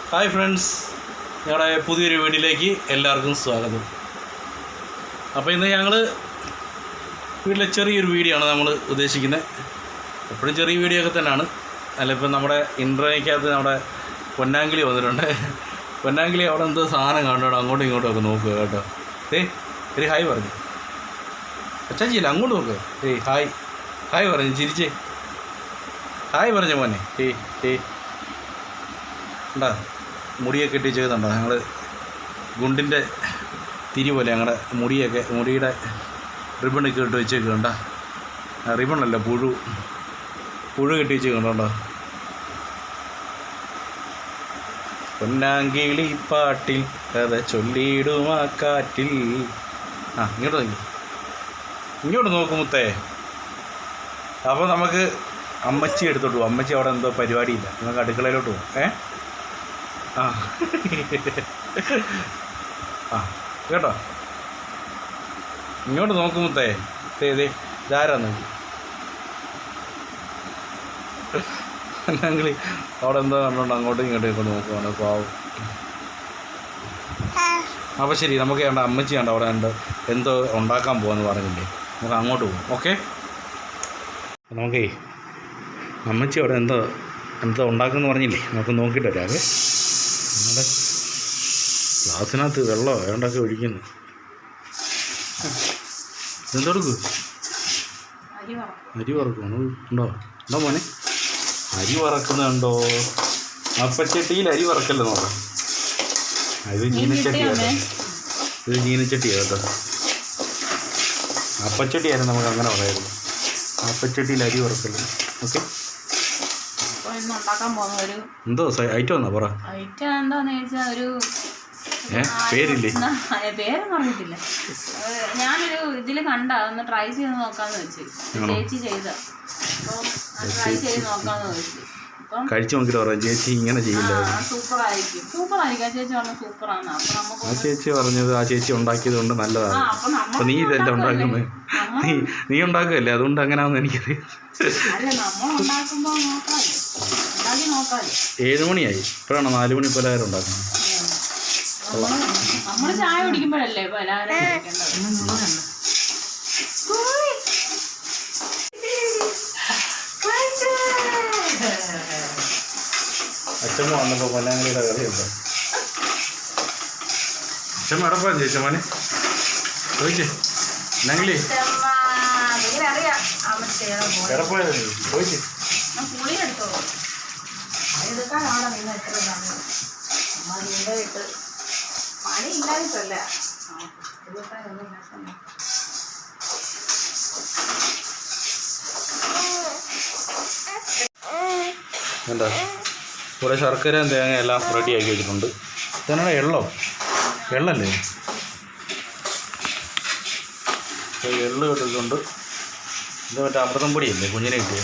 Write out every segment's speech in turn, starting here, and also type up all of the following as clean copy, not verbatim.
Hi friends, ഞങ്ങളുടെ പുതിയൊരു വീഡിയോയിലേക്ക് എല്ലാവർക്കും സ്വാഗതം. അപ്പോൾ ഇന്ന് ഞങ്ങൾ വീട്ടിലെ ചെറിയൊരു വീഡിയോ ആണ് നമ്മൾ ഉദ്ദേശിക്കുന്നത്. എപ്പോഴും ചെറിയ വീഡിയോ ഒക്കെ തന്നെയാണ്. അല്ല, ഇപ്പം നമ്മുടെ ഇൻട്രോയ്ക്കകത്ത് നമ്മുടെ പൊന്നാങ്കിളി വന്നിട്ടുണ്ട്. പൊന്നാങ്കിളി അവിടെ എന്തോ സാധനം കണ്ടോട്ടോ, അങ്ങോട്ടും ഇങ്ങോട്ടും ഒക്കെ നോക്കുക കേട്ടോ. ഒരു ഹായ് പറഞ്ഞു. അച്ചാച്ചിയില്ല, അങ്ങോട്ട് നോക്കുക. ഹായ് ഹായ് പറഞ്ഞു, ചിരിച്ചേ ഹായ് പറഞ്ഞ മോനെ. ഉണ്ടാ മുടിയൊക്കെ ഇട്ട് ചെയ്തുണ്ടോ? ഞങ്ങൾ ഗുണ്ടിൻ്റെ തിരി പോലെ ഞങ്ങളുടെ മുടിയുടെ റിബണൊക്കെ ഇട്ട് വെച്ചേക്കുണ്ടോ? റിബണല്ല, പുഴു കെട്ടി വെച്ചേക്കുണ്ടോ? പൊന്നാങ്കിളി പാട്ടിൽ കഥ ചൊല്ലിയിടും ആ കാറ്റിൽ. ഇങ്ങോട്ട് നോക്കും മുത്തേ. അപ്പോൾ നമുക്ക് അമ്മച്ചി എടുത്തോട്ട് പോകും. അമ്മച്ചി അവിടെ എന്തോ പരിപാടിയില്ല, നമുക്ക് അടുക്കളയിലോട്ട് പോകും. കേട്ടോ, ഇങ്ങോട്ട് നോക്കുമ്പത്തേ ഇതാരാന്ന് എന്നെങ്കിൽ അവിടെ എന്തോ കണ്ടോണ്ട് അങ്ങോട്ടും ഇങ്ങോട്ടും നോക്കുവാണ് പാവം. അപ്പോൾ ശരി, നമുക്ക് വേണ്ട അമ്മച്ചി കണ്ട അവിടെ ഉണ്ട് എന്തോ ഉണ്ടാക്കാൻ പോകാമെന്ന് പറഞ്ഞില്ലേ, നമുക്ക് അങ്ങോട്ട് പോകും. ഓക്കെ, നമുക്കേ അമ്മച്ചി അവിടെ എന്തോ ഉണ്ടാക്കുമെന്ന് പറഞ്ഞില്ലേ, നമുക്ക് നോക്കിയിട്ട് വരാവേ. നമ്മുടെ ഗ്ലാസ്സിനകത്ത് വെള്ളമോ ഏണ്ടൊക്കെ ഒഴിക്കുന്നു. എന്തെടുക്കും? അരി വറക്കണം. ഉണ്ടോ മോനെ? അരി വറക്കുന്നുണ്ടോ? അപ്പച്ചട്ടിയിൽ അരി വറക്കല്ലോ നോക്കാം. ഇത് ചീനച്ചട്ടിയാണ് കേട്ടോ. അപ്പച്ചട്ടിയായിരുന്നു നമുക്ക് അങ്ങനെ പറയായിരുന്നു. അപ്പച്ചട്ടിയിൽ അരി വറക്കല്ലോ. ഓക്കെ, എന്തോ ഐറ്റം എന്നാ പറ. ഐറ്റം എന്താന്ന് ചോദിച്ചാൽ ഒരു പേരില്ലേ? പേരൊന്നും അറിയത്തില്ല. ഞാനൊരു ഇതിൽ കണ്ട ഒന്ന് ട്രൈ ചെയ്ത് നോക്കാന്ന് വെച്ച്. ചേച്ചി ചെയ്ത ട്രൈ ചെയ്ത് നോക്കാന്ന് വെച്ച്. കഴിച്ചു നോക്കിട്ട് പറയാം. ചേച്ചി ഇങ്ങനെ ചെയ്യില്ല, സൂപ്പറായിരിക്കും. ചേച്ചി പറഞ്ഞ സൂപ്പറാണ്. ആ ചേച്ചി പറഞ്ഞത് ആ ചേച്ചി ഉണ്ടാക്കിയത് കൊണ്ട് നല്ലതാണ്. അപ്പൊ നീ ഇതല്ല ഉണ്ടാക്കുന്നത്, നീ ഉണ്ടാക്കുകയല്ലേ, അതുകൊണ്ട് അങ്ങനെയാണെന്ന് എനിക്കറിയാം. 7 മണിയായി, ഇപ്പോഴാണോ 4 മണി പലഹാരം ഉണ്ടാക്കുന്നത്? നമ്മള് ചായ കുടിക്കുമ്പോഴല്ലേ പലഹാരം. അച്ഛമ്മ വന്നപ്പോൾ പൊന്നാങ്കളിയുടെ കഥയുണ്ട്. അച്ഛമ്മ എടപ്പോഴും ചേച്ചമ്മനെ ചോദിച്ചേ. പൊന്നാങ്കളി എടപ്പോയത് ചോദിച്ചേ. എന്താ ഇവിടെ ശർക്കരയും തേങ്ങ എല്ലാം റെഡിയാക്കി വെച്ചിട്ടുണ്ട്. ഇതാണ് എള്ളല്ലേ? എള്ള് ഇട്ടിട്ടുണ്ട്. ഇത് മറ്റേ അമൃതം പൊടിയല്ലേ കുഞ്ഞിനെ കിട്ടിയ.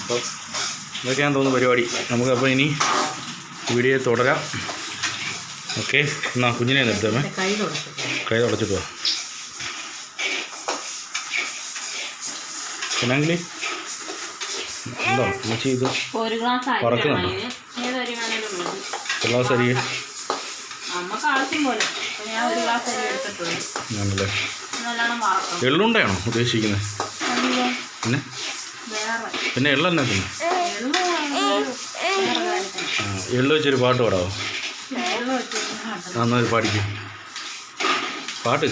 അപ്പോൾ ഇതൊക്കെയാണെന്ന് തോന്നുന്നു പരിപാടി. നമുക്കപ്പോൾ ഇനി വീഡിയോ തുടരാം. ഓക്കെ, എന്നാ കുഞ്ഞിനെ നിർത്താമേ. കൈ തുടച്ചിട്ടോ. പിന്നെങ്കിൽ എന്തോ അമ്മച്ചി ഇത് വറക്കുന്നുണ്ടോ? ഗ്ലാസ് അരി ആണല്ലേ? എള്ളുണ്ടയാണോ ഉദ്ദേശിക്കുന്നത്? പിന്നെ എള്ളെന്നെ പിന്നെ എള്ള് വെച്ചൊരു പാട്ട് പാടാവോ? നന്നായി പാടിക്കും. പാട്ട്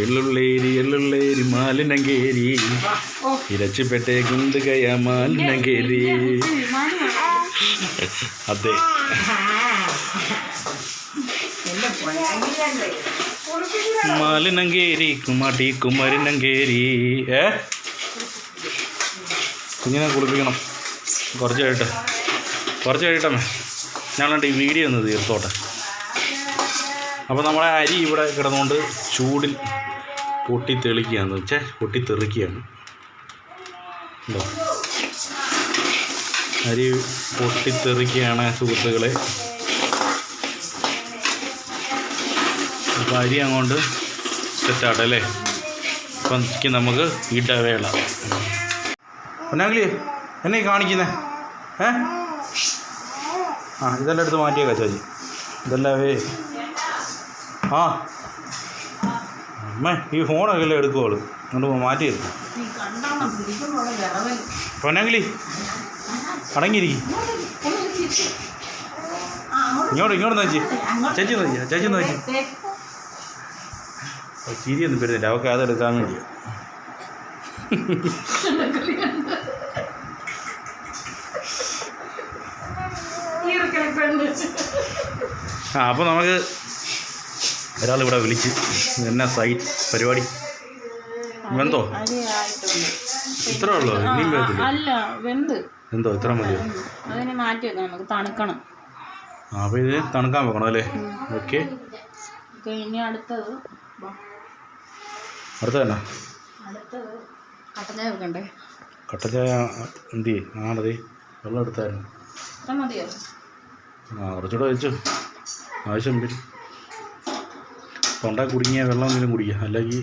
എള്ളുള്ളേരി മാലിനങ്കേരി ഇരച്ചിപ്പെട്ടെ കുന്തുകയ മാലിനങ്കേരി. അതെ, മാലിനങ്കേരി കുമാട്ടി കുമരിനങ്കേരി. കുഞ്ഞിനെ കുളിപ്പിക്കണം. കുറച്ച് കഴിയട്ടമ്മേ. ഞങ്ങളുടെ ഈ വീഡിയോ ഒന്ന് തീർത്തോട്ടെ. അപ്പോൾ നമ്മളെ അരി ഇവിടെ കിടന്നുകൊണ്ട് ചൂടിൽ പൊട്ടിത്തെറിക്കുകയാണ്. അരി പൊട്ടിത്തെറിക്കുകയാണ് സുഹൃത്തുക്കളെ. അപ്പോൾ അരി അങ്ങോട്ട് സെറ്റാട്ടല്ലേ. അപ്പം നമുക്ക് ഇടവേള. പൊന്നാങ്കിളി എന്നെ കാണിക്കുന്നേ? ആ ഇതെല്ലാം എടുത്ത് മാറ്റിയേക്കാം ചേച്ചി. ഇതെല്ലാവേ ആ അമ്മേ ഈ ഫോണൊക്കെ എല്ലാം എടുക്കുവോളൂ. അങ്ങോട്ട് മാറ്റിയിരുന്നു. പൊന്നെങ്കിലി അടങ്ങിയിരിക്കും. ഇങ്ങോട്ട് നോക്കി ചേച്ചി നോക്കി. ചിരിയൊന്നും വരുന്നില്ല. അവൾക്ക് അതെടുക്കാൻ വേണ്ടിയാണ്. ആ അപ്പോൾ നമുക്ക് ഒരാളിവിടെ വിളിച്ച് എന്നാ സൈറ്റ് പരിപാടി വെന്തോ? ഇത്രേ ഉള്ളൂ? ഇനിയും വേത്തില്ല. അല്ല വെന്ത് എന്തോ ഇത്ര മതിയോ? അതിനെ മാറ്റി വെക്കാം, നമുക്ക് തണുക്കണം. ആ അപ്പോൾ ഇത് തണുക്കാൻ വെക്കണം അല്ലേ? ഓക്കെ. ഇനി അടുത്തത് തന്നെ കട്ടൻ ചായ വെക്കണ്ടേ? കട്ടൻ ചായ എന്ത് ചെയ്യും? ആണതേ വെള്ളം എടുത്തായിരുന്നു. ഇത്ര മതിയോ? ആ കുറച്ചുകൂടെ വെച്ചു. ആവശ്യം വരും. തൊണ്ട കുടുങ്ങിയ വെള്ളം എന്തെങ്കിലും കുടിക്കുക, അല്ലെങ്കിൽ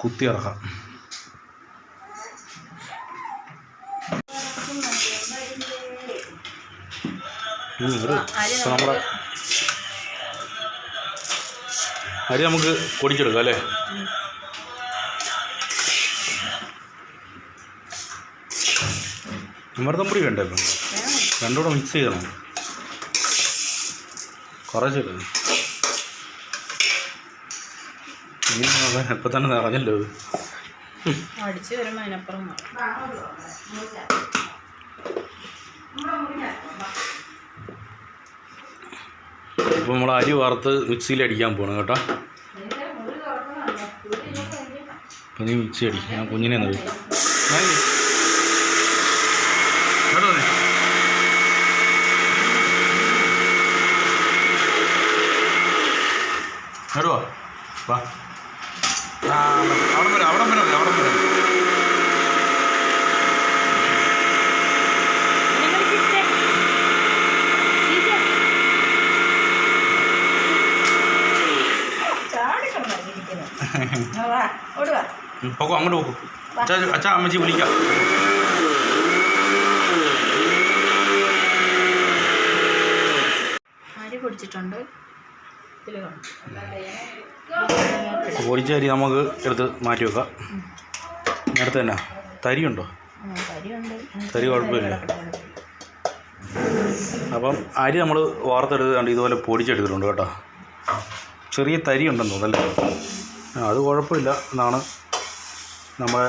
കുത്തി ഇറക്കാം. നമ്മുടെ അരി നമുക്ക് പൊടിച്ചെടുക്കാം അല്ലേ? അമൃതം പൊടി വേണ്ടേ? ഇപ്പം രണ്ടും കൂടെ മിക്സ് ചെയ്യണം. കുറച്ചില്ല ഇപ്പം തന്നെ നിറഞ്ഞല്ലോ. അടിച്ചു വരുമ്പോൾ അതിനപ്പുറം ഇപ്പോൾ നമ്മൾ അരി വറുത്ത് മിക്സിയിൽ അടിക്കാൻ പോകണം കേട്ടോ. അപ്പം നീ മിക്സി അടിക്കും. ഞാൻ കുഞ്ഞിനെ നോക്കി കേട്ടോ. വരുവാ വാ. അവിടെ വരാം. പോക്കോ അങ്ങോട്ട് പോക്കോ. അച്ഛാ അമ്മച്ചി വിളിക്കാം. അരി പൊടിച്ചിട്ടുണ്ട്. പൊടിച്ച അരി നമുക്ക് എടുത്ത് മാറ്റി വെക്കാം. നേരത്തെ തന്നെ തരിയുണ്ടോ? തരി കുഴപ്പമില്ല. അപ്പം അരി നമ്മൾ വാർത്തെടുത്ത് ഇതുപോലെ പൊടിച്ചെടുത്തിട്ടുണ്ട് കേട്ടോ. ചെറിയ തരി ഉണ്ടെന്ന് തോന്നല്ലേ? അത് കുഴപ്പമില്ല എന്നാണ് നമ്മുടെ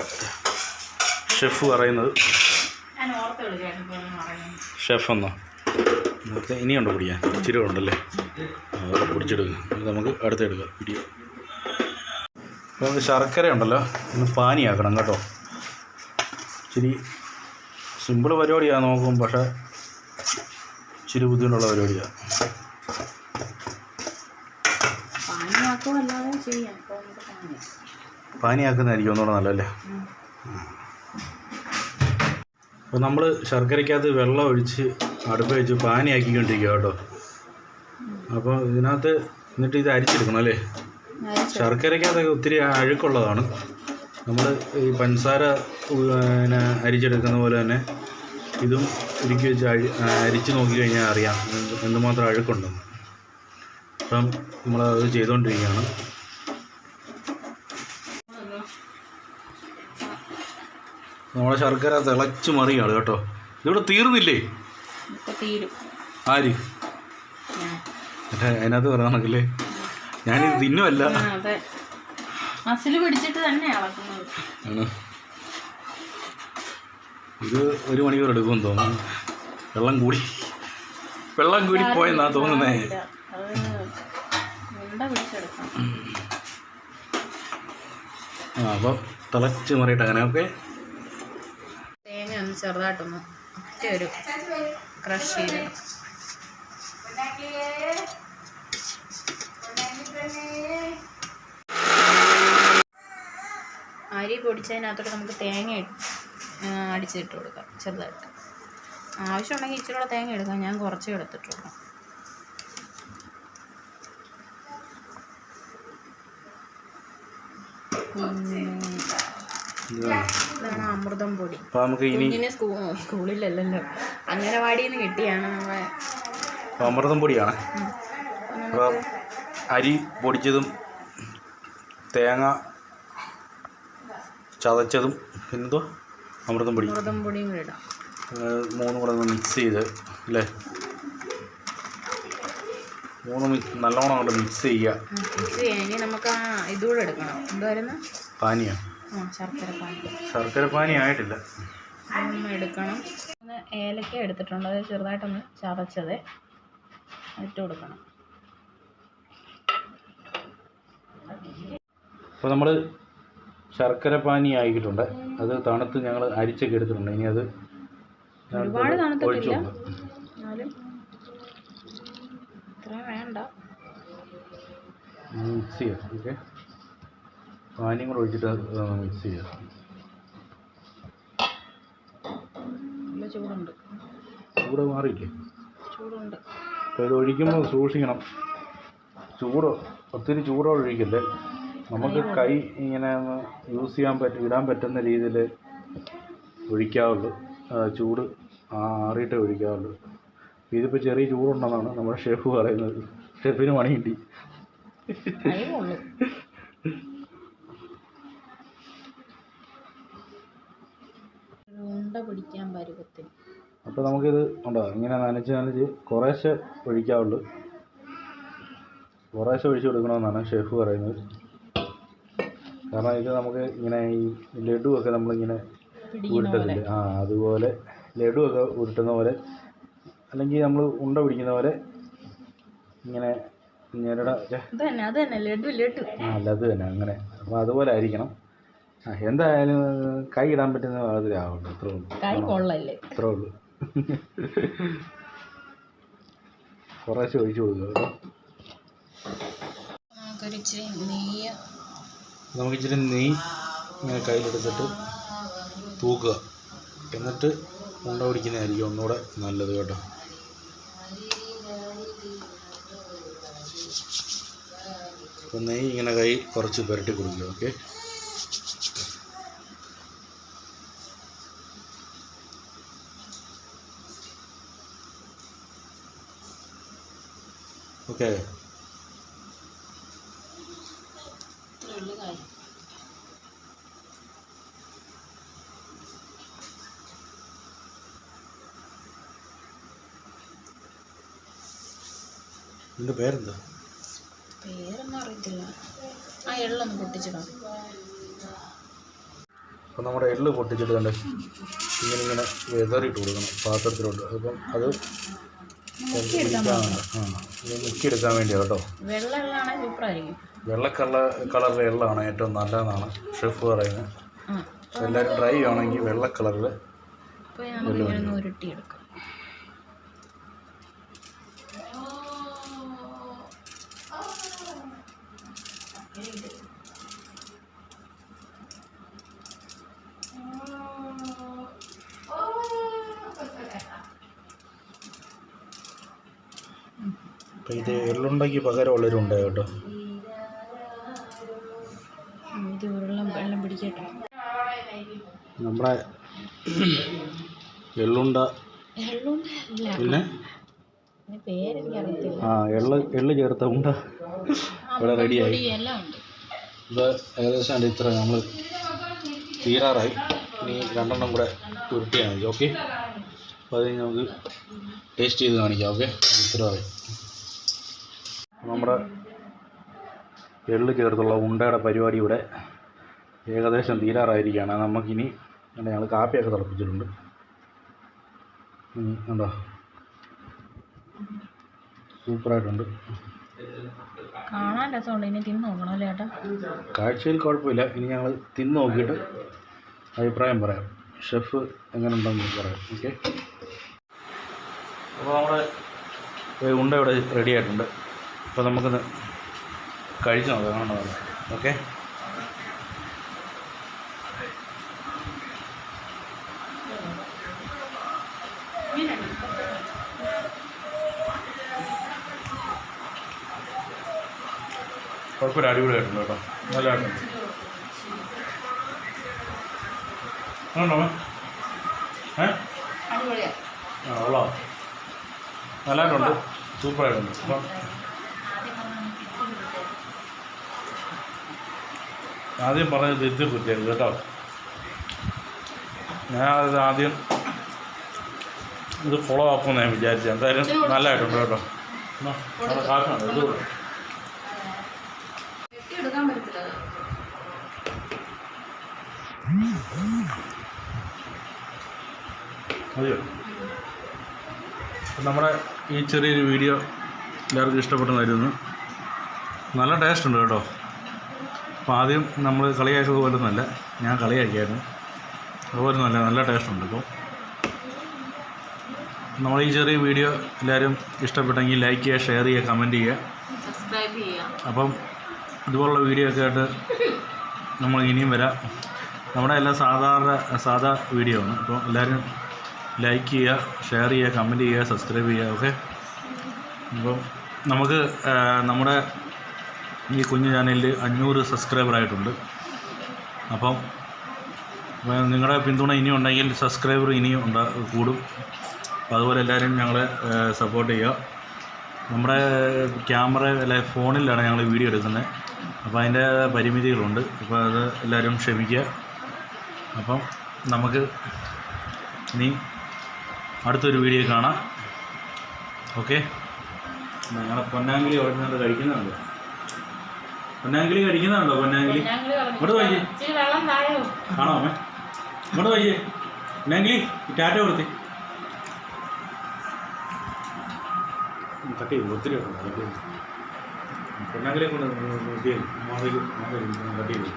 ഷെഫ് പറയുന്നത്. ഷെഫെന്നോ? നേരത്തെ ഇനിയുണ്ടോ പൊടിയാൻ? ഇച്ചിരി ഉണ്ടല്ലേ? അതൊക്കെ പൊടിച്ചെടുക്കുക. നമുക്ക് അടുത്തെടുക്കാം വീഡിയോ. അപ്പോൾ ശർക്കര ഉണ്ടല്ലോ, ഒന്ന് പാനിയാക്കണം കേട്ടോ. ഇച്ചിരി സിമ്പിൾ പരിപാടിയാണ് നോക്കും, പക്ഷേ ഇച്ചിരി ബുദ്ധിമുട്ടുള്ള പരിപാടിയാണ്. പാനിയാക്കുന്നതായിരിക്കും ഒന്നുകൂടെ നല്ലതല്ലേ? അപ്പോൾ നമ്മൾ ശർക്കരയ്ക്കകത്ത് വെള്ളം ഒഴിച്ച് അടുപ്പ് വെച്ച് പാനിയാക്കിക്കൊണ്ടിരിക്കുക കേട്ടോ. അപ്പോൾ ഇതിനകത്ത് എന്നിട്ട് ഇത് അരിച്ചെടുക്കണം അല്ലേ? ശർക്കരയ്ക്കകത്തൊക്കെ ഒത്തിരി അഴുക്കുള്ളതാണ്. നമ്മൾ ഈ പഞ്ചസാര പിന്നെ അരിച്ചെടുക്കുന്ന പോലെ തന്നെ ഇതും ഉരുക്കി വെച്ച് അരിച്ച് നോക്കിക്കഴിഞ്ഞാൽ അറിയാം എന്തുമാത്രം അഴുക്കുണ്ടെന്ന്. അപ്പം നമ്മളത് ചെയ്തുകൊണ്ടിരിക്കുകയാണ്. നമ്മളെ ശർക്കര തിളച്ച് മറിയാണ് കേട്ടോ. ഇതിവിടെ തീർന്നില്ലേ? ആര് അതിനകത്ത് പറയാണെങ്കിലേ ഞാനിത് തിന്നുമല്ല. ഇത് 1 മണിക്കൂർ എടുക്കുമെന്ന് തോന്നുന്നു. വെള്ളം കൂടി പോയെന്നാ തോന്നുന്നേ. അപ്പം തിളച്ച് മറിയിട്ട് അങ്ങനെ. ഓക്കെ, തേങ്ങ ഒന്ന് ചെറുതായിട്ടൊന്ന് ഒറ്റ ഒരു ക്രഷ് ചെയ്ത് അരി പൊടിച്ചതിനകത്തോട്ട് നമുക്ക് തേങ്ങ അടിച്ചിട്ട് കൊടുക്കാം ചെറുതായിട്ട്. ആവശ്യമുണ്ടെങ്കിൽ ഇച്ചിരി കൂടെ തേങ്ങ എടുക്കാം. ഞാൻ കുറച്ചേ എടുത്തിട്ടുള്ളൂ. ഇതാണ് അമൃതം പൊടി. കുഞ്ഞിന് സ്കൂളിലല്ലല്ലോ അംഗനവാടിയിൽ നിന്ന് കിട്ടിയാണ് നമ്മളെ അമൃതം പൊടിയാണ്. അപ്പോൾ അരി പൊടിച്ചതും തേങ്ങ ചതച്ചതും എന്തോ അമൃതം പൊടിയും ഇടാം. മൂന്നും കൂടെ ഒന്ന് മിക്സ് ചെയ്ത് അല്ലേ, നല്ലോണം കൊണ്ട് മിക്സ് ചെയ്യുക. ഇനി നമുക്ക് ആ ഇതുകൂടെ എടുക്കണം. എന്തായിരുന്നു? പാനിയോ? ശർക്കര പാനി ആയിട്ടില്ല. ഒന്ന് എടുക്കണം. ഏലക്ക എടുത്തിട്ടുണ്ട്, അത് ചെറുതായിട്ടൊന്ന് ചതച്ചത് ഇട്ട് കൊടുക്കണം. അപ്പോൾ നമ്മൾ ശർക്കര പാനി ആക്കിയിട്ടുണ്ട്. അത് തണുത്ത് ഞങ്ങൾ അരിച്ചൊക്കെ എടുത്തിട്ടുണ്ട്. ഇനി അത് ഒരുപാട് തണുത്തിട്ടില്ല, എന്നാലും ഇത്രയും വേണ്ട. മിക്സ് ചെയ്യാം. ഓക്കെ, പാനിയും കൂടെ ഒഴിച്ചിട്ട് മിക്സ് ചെയ്യാം. നല്ല ചൂടുണ്ട്. ചൂട് മാറിയില്ലേ? ചൂടുണ്ട്. അപ്പോൾ ഇത് ഒഴിക്കുമ്പോൾ സൂക്ഷിക്കണം. ഒത്തിരി ചൂടോടെ ഒഴിക്കല്ലേ. നമുക്ക് കൈ ഇങ്ങനെ യൂസ് ചെയ്യാൻ ഇടാൻ പറ്റുന്ന രീതിയിൽ ഒഴിക്കാവുള്ളൂ. ചൂട് ആറിയിട്ടേ ഒഴിക്കാവുള്ളൂ. ഇതിപ്പോൾ ചെറിയ ചൂടുണ്ടെന്നാണ് നമ്മുടെ ഷെഫ് പറയുന്നത്. ഷെഫിന് പണി കിട്ടി. ഉണ്ട പിടിക്കാൻ പരുവത്തിന്. അപ്പോൾ നമുക്കിത് ഉണ്ടോ ഇങ്ങനെ നനച്ച് കുറേശ്ശെ ഒഴിക്കാവുള്ളൂ. കുറേശ്ശെ ഒഴിച്ച് കൊടുക്കണമെന്നാണ് ഷെഫ് പറയുന്നത്. കാരണം ഇത് നമുക്ക് ഇങ്ങനെ ഈ ലഡുവൊക്കെ നമ്മളിങ്ങനെ ഉരുട്ടത്തില്ലേ, അതുപോലെ ലഡുവൊക്കെ ഉരുട്ടുന്ന പോലെ, അല്ലെങ്കിൽ നമ്മൾ ഉണ്ട പിടിക്കുന്ന പോലെ ഇങ്ങനെ ലഡു തന്നെ അങ്ങനെ. അപ്പോൾ അതുപോലെ ആയിരിക്കണം. എന്തായാലും കൈ ഇടാൻ പറ്റുന്ന പാകത്തിലാവണം. അത്രേ ഉള്ളൂ. കുറേശ്ശെ ഒഴിച്ച് കൊടുക്കുക കേട്ടോ. നമുക്കിച്ചിരി നെയ്യ് ഇങ്ങനെ കയ്യിലെടുത്തിട്ട് തൂക്കുക. എന്നിട്ട് ഉണ്ട പിടിക്കുന്നതായിരിക്കും ഒന്നുകൂടെ നല്ലത് കേട്ടോ. അപ്പോൾ നെയ്യ് ഇങ്ങനെ കൈ കുറച്ച് പുരട്ടി കൊടുക്കുക. Okay, okay. നിന്റെ പേരെന്താ? പേരൊന്നും അറിയത്തില്ല. ആ എള്ളൊന്ന് പൊട്ടിച്ചിടാം. അപ്പം നമ്മുടെ എള്ള് പൊട്ടിച്ചിട്ട് കണ്ട് ഇങ്ങനെ വെതറിയിട്ട് കൊടുക്കണം പാത്രത്തിലോട്ട്. അപ്പം അത് മുക്കിയെടുക്കാൻ വേണ്ടിയാണ് കേട്ടോ. വെള്ള എള്ളാണെങ്കിൽ സൂപ്പറായിരിക്കും. വെള്ള കളറിലെ എള്ളാണ് ഏറ്റവും നല്ലതെന്നാണ് ഷെഫ് പറയുന്നത്. എല്ലാവരും ട്രൈ ചെയ്യുകയാണെങ്കിൽ വെള്ള കളറിൽ ഉരുട്ടിയെടുക്കാം. അപ്പം ഇത് എള്ളുണ്ടാക്കി പകരമുള്ളവരുണ്ട് കേട്ടോ. ഇത് വെള്ളം പിടിക്കട്ടെ. നമ്മുടെ എള്ളുണ്ട പിന്നെ എള്ള് ചേർത്ത ഉണ്ട ഇവിടെ റെഡിയായി. ഇത് ഏകദേശം ഇത്ര നമ്മൾ തീരാറായി. ഇനി 2 കൂടെ ഉരുട്ടിയാൽ മതി. ഓക്കെ, അപ്പോൾ അത് നമുക്ക് ടേസ്റ്റ് ചെയ്ത് കാണിക്കാം. ഓക്കെ, ഇത്രയായി. നമ്മുടെ എള്ള് ചേർത്തുള്ള ഉണ്ടയുടെ പരിപാടി ഇവിടെ ഏകദേശം തീരാറായിരിക്കുകയാണ്. നമുക്കിനി ഞങ്ങൾ കാപ്പിയൊക്കെ തിളപ്പിച്ചിട്ടുണ്ട്. ഉണ്ടോ, സൂപ്പറായിട്ടുണ്ട്. കാണാൻ രസമുണ്ട്. ഇനി തിന്ന് നോക്കണം അല്ലേ ചേട്ടാ? കാഴ്ചയിൽ കുഴപ്പമില്ല. ഇനി ഞങ്ങൾ തിന്ന് നോക്കിയിട്ട് അഭിപ്രായം പറയാം. ഷെഫ് എങ്ങനെ ഉണ്ടെന്ന് പറയാം. ഓക്കെ, അപ്പോൾ നമ്മുടെ ഉണ്ട ഇവിടെ റെഡി ആയിട്ടുണ്ട്. അപ്പോൾ നമുക്കൊന്ന് കഴിച്ച് നോക്കാം. കാണുന്നതല്ല. ഓക്കെ, കുഴപ്പമില്ല, അടിപൊളിയായിട്ടുണ്ട് കേട്ടോ. നല്ലതായിട്ടുണ്ട്. ആണോ? ഉള്ളോ നല്ലതായിട്ടുണ്ട്, സൂപ്പറായിട്ടുണ്ട്. അപ്പം ആദ്യം പറഞ്ഞത് തിരിച്ച് കുത്തിയത് കേട്ടോ. ഞാനത് ആദ്യം ഇത് ഫോളോ ആക്കുമെന്ന് ഞാൻ വിചാരിച്ചു. എന്തായാലും നല്ലതായിട്ടുണ്ട് കേട്ടോ. അവിടെ കാക്കണം ഇത് മതിയോ? നമ്മുടെ ഈ ചെറിയൊരു വീഡിയോ എല്ലാവർക്കും ഇഷ്ടപ്പെട്ടതായിരുന്നു. നല്ല ടേസ്റ്റ് ഉണ്ട് കേട്ടോ. അപ്പോൾ ആദ്യം നമ്മൾ കളിയാക്കിയത് പോലെ ഒന്നുമല്ല, ഞാൻ കളിയാക്കിയായിരുന്നു, അതുപോലെ നല്ല ടേസ്റ്റ് ഉണ്ട്. ഇപ്പോൾ നമ്മൾ ഈ ചെറിയ വീഡിയോ എല്ലാവരും ഇഷ്ടപ്പെട്ടെങ്കിൽ ലൈക്ക് ചെയ്യുക, ഷെയർ ചെയ്യുക, കമൻറ്റ് ചെയ്യുക, സബ്സ്ക്രൈബ് ചെയ്യുക. അപ്പം ഇതുപോലുള്ള വീഡിയോ ഒക്കെ ആയിട്ട് നമ്മൾ ഇനിയും വരാം. നമ്മുടെ എല്ലാം സാധാ വീഡിയോ ആണ്. അപ്പോൾ എല്ലാവരും ലൈക്ക് ചെയ്യുക, ഷെയർ ചെയ്യുക, കമൻറ്റ് ചെയ്യുക, സബ്സ്ക്രൈബ് ചെയ്യുക. ഓക്കെ. അപ്പം നമുക്ക് നമ്മുടെ ഈ കുഞ്ഞു ചാനലിൽ 500 സബ്സ്ക്രൈബറായിട്ടുണ്ട്. അപ്പം നിങ്ങളുടെ പിന്തുണ ഇനിയും ഉണ്ടെങ്കിൽ സബ്സ്ക്രൈബർ ഇനിയും കൂടും. അപ്പോൾ അതുപോലെ എല്ലാവരും ഞങ്ങളെ സപ്പോർട്ട് ചെയ്യുക. നമ്മുടെ ക്യാമറ ഫോണിലാണ് ഞങ്ങൾ വീഡിയോ എടുക്കുന്നത്, അപ്പോൾ അതിൻ്റെ പരിമിതികളുണ്ട്. അപ്പോൾ അത് എല്ലാവരും ക്ഷമിക്കുക. അപ്പം നമുക്ക് ഇനി അടുത്തൊരു വീഡിയോ കാണാം. ഓക്കെ. ഞങ്ങളെ പൊന്നാങ്കിലി ഉടനെ കഴിക്കുന്നുണ്ടോ? പൊന്നാങ്കിലി കഴിക്കുന്നുണ്ടോ? പൊന്നാങ്കിലി ഇങ്ങോട്ട് വയ്യേ ആണോ അമ്മേ? ഇങ്ങോട്ട് വയ്യേ പൊന്നാങ്കിലി ടാറ്റ കൊടുത്തേ. കട്ട് ചെയ്തു ഒത്തിരി കട്ട് ചെയ്തു. പൊന്നാങ്കിലെ കൊണ്ട് കട്ട് ചെയ്തു. കട്ട് ചെയ്തു.